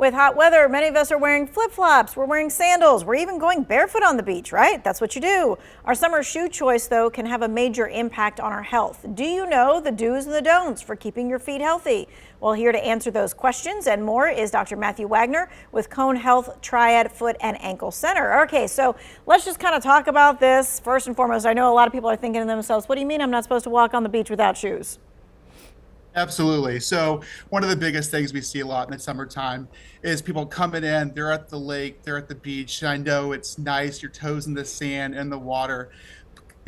With hot weather, many of us are wearing flip-flops, we're wearing sandals, we're even going barefoot on the beach, right? That's what you do. Our summer shoe choice, though, can have a major impact on our health. Do you know the do's and the don'ts for keeping your feet healthy? Well, here to answer those questions and more is Dr. Matthew Wagoner with Cone Health Triad Foot and Ankle Center. Okay, so let's just kind of talk about this. First and foremost, I know a lot of people are thinking to themselves, what do you mean I'm not supposed to walk on the beach without shoes? Absolutely. So one of the biggest things we see a lot in the summertime is people coming in, they're at the lake, they're at the beach. I know it's nice, your toes in the sand and the water.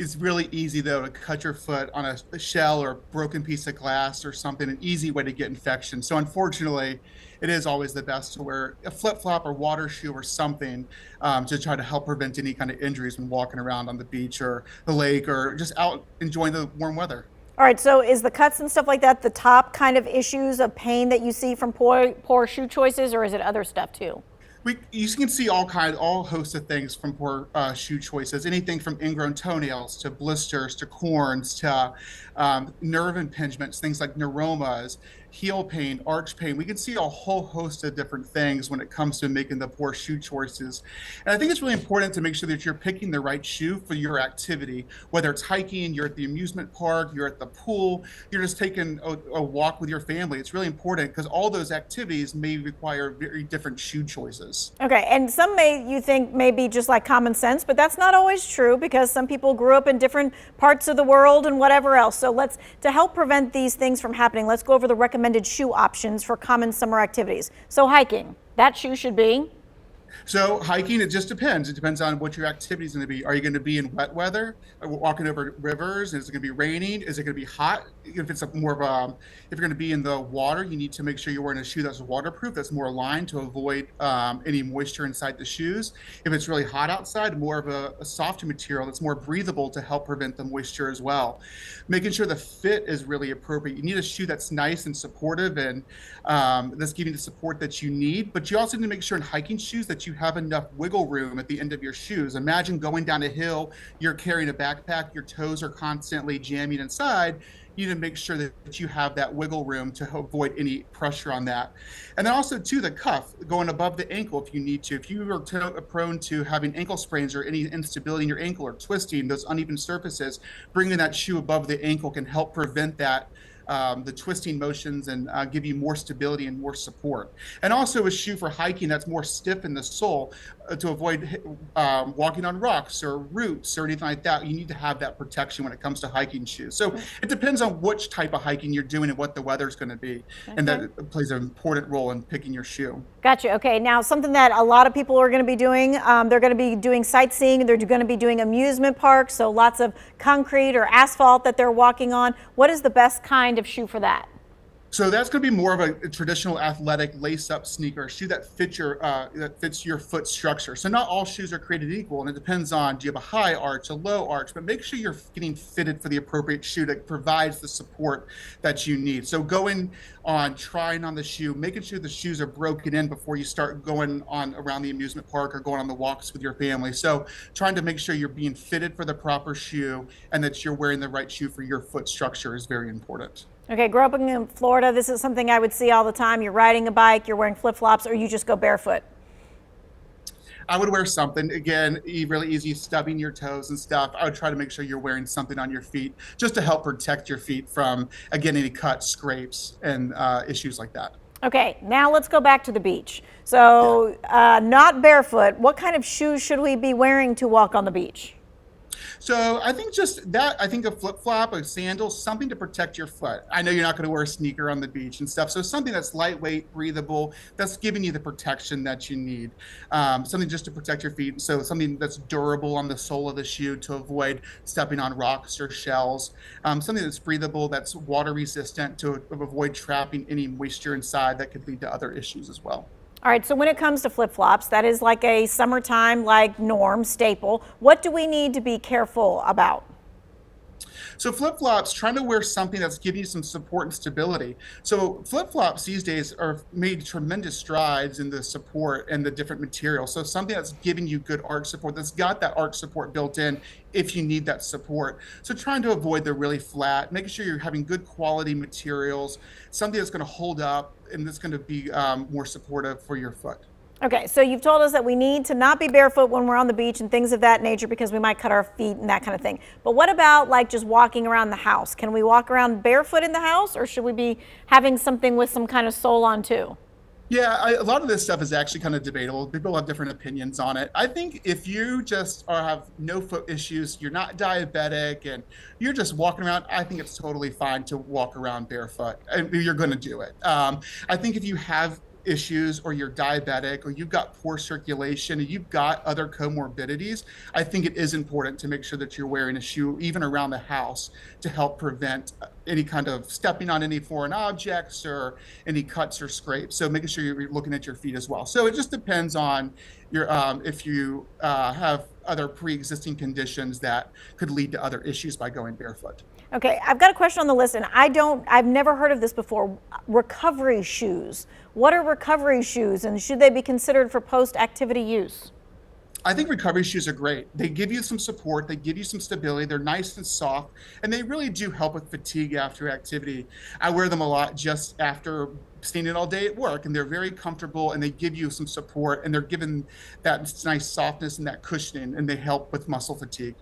It's really easy though to cut your foot on a shell or a broken piece of glass or something, an easy way to get infection. So unfortunately, it is always the best to wear a flip-flop or water shoe or something to try to help prevent any kind of injuries when walking around on the beach or the lake or just out enjoying the warm weather. All right, so is the cuts and stuff like that the top kind of issues of pain that you see from poor shoe choices, or is it other stuff too? You can see all hosts of things from poor shoe choices. Anything from ingrown toenails to blisters to corns to nerve impingements, things like neuromas, heel pain, arch pain. We can see a whole host of different things when it comes to making the poor shoe choices. And I think it's really important to make sure that you're picking the right shoe for your activity, whether it's hiking, you're at the amusement park, you're at the pool, you're just taking a walk with your family. It's really important because all those activities may require very different shoe choices. Okay, and some you think may be just like common sense, but that's not always true because some people grew up in different parts of the world and whatever else. So to help prevent these things from happening, let's go over the recommended shoe options for common summer activities. So hiking, that shoe should be? So hiking, it just depends. It depends on what your activity is going to be. Are you going to be in wet weather, walking over rivers? Is it going to be raining? Is it going to be hot? If it's if you're going to be in the water, you need to make sure you're wearing a shoe that's waterproof, that's more aligned to avoid any moisture inside the shoes. If it's really hot outside, more of a softer material that's more breathable to help prevent the moisture as well. Making sure the fit is really appropriate. You need a shoe that's nice and supportive and that's giving the support that you need. But you also need to make sure in hiking shoes that you have enough wiggle room at the end of your shoes. Imagine going down a hill, you're carrying a backpack, your toes are constantly jamming inside. You need to make sure that you have that wiggle room to avoid any pressure on that. And then also too, the cuff going above the ankle if you need to. If you are prone to having ankle sprains or any instability in your ankle or twisting those uneven surfaces, bringing that shoe above the ankle can help prevent that the twisting motions and give you more stability and more support. And also a shoe for hiking that's more stiff in the sole to avoid walking on rocks or roots or anything like that. You need to have that protection when it comes to hiking shoes. So it depends on which type of hiking you're doing and what the weather's going to be. Okay. And that plays an important role in picking your shoe. Gotcha. Okay. Now, something that a lot of people are going to be doing, they're going to be doing sightseeing. They're going to be doing amusement parks. So lots of concrete or asphalt that they're walking on. What is the best kind of shoe for that? So that's going to be more of a traditional athletic lace-up sneaker, a shoe that fits your foot structure. So not all shoes are created equal, and it depends on, do you have a high arch, a low arch, but make sure you're getting fitted for the appropriate shoe that provides the support that you need. So going on, trying on the shoe, making sure the shoes are broken in before you start going on around the amusement park or going on the walks with your family. So trying to make sure you're being fitted for the proper shoe and that you're wearing the right shoe for your foot structure is very important. Okay, grew up in Florida, this is something I would see all the time. You're riding a bike, you're wearing flip-flops, or you just go barefoot? I would wear something. Again, really easy, stubbing your toes and stuff. I would try to make sure you're wearing something on your feet just to help protect your feet from, again, any cuts, scrapes, and issues like that. Okay, now let's go back to the beach. So not barefoot, what kind of shoes should we be wearing to walk on the beach? So I think just that, I think a flip-flop, a sandal, something to protect your foot. I know you're not going to wear a sneaker on the beach and stuff. So something that's lightweight, breathable, that's giving you the protection that you need. Something just to protect your feet. So something that's durable on the sole of the shoe to avoid stepping on rocks or shells. Something that's breathable, that's water resistant to avoid trapping any moisture inside that could lead to other issues as well. All right, so when it comes to flip-flops, that is like a summertime, like norm, staple. What do we need to be careful about? So flip-flops, trying to wear something that's giving you some support and stability. So flip-flops these days are made tremendous strides in the support and the different materials. So something that's giving you good arch support, that's got that arch support built in if you need that support. So trying to avoid the really flat, making sure you're having good quality materials, something that's going to hold up and that's going to be more supportive for your foot. Okay, so you've told us that we need to not be barefoot when we're on the beach and things of that nature because we might cut our feet and that kind of thing. But what about like just walking around the house? Can we walk around barefoot in the house, or should we be having something with some kind of sole on too? Yeah, a lot of this stuff is actually kind of debatable. People have different opinions on it. I think if you just have no foot issues, you're not diabetic, and you're just walking around, I think it's totally fine to walk around barefoot. And you're going to do it. I think if you have issues or you're diabetic or you've got poor circulation and you've got other comorbidities, I think it is important to make sure that you're wearing a shoe even around the house to help prevent any kind of stepping on any foreign objects or any cuts or scrapes. So making sure you're looking at your feet as well. So it just depends on your if you have other pre-existing conditions that could lead to other issues by going barefoot. Okay, I've got a question on the list, and I've never heard of this before. Recovery shoes. What are recovery shoes, and should they be considered for post-activity use? I think recovery shoes are great. They give you some support, they give you some stability, they're nice and soft, and they really do help with fatigue after activity. I wear them a lot just after standing all day at work, and they're very comfortable, and they give you some support, and they're given that nice softness and that cushioning, and they help with muscle fatigue.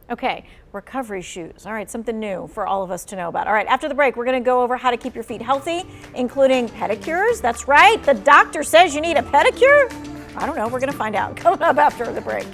Okay, recovery shoes. All right, something new for all of us to know about. All right, after the break, we're going to go over how to keep your feet healthy, including pedicures. That's right, the doctor says you need a pedicure. I don't know, we're going to find out coming up after the break.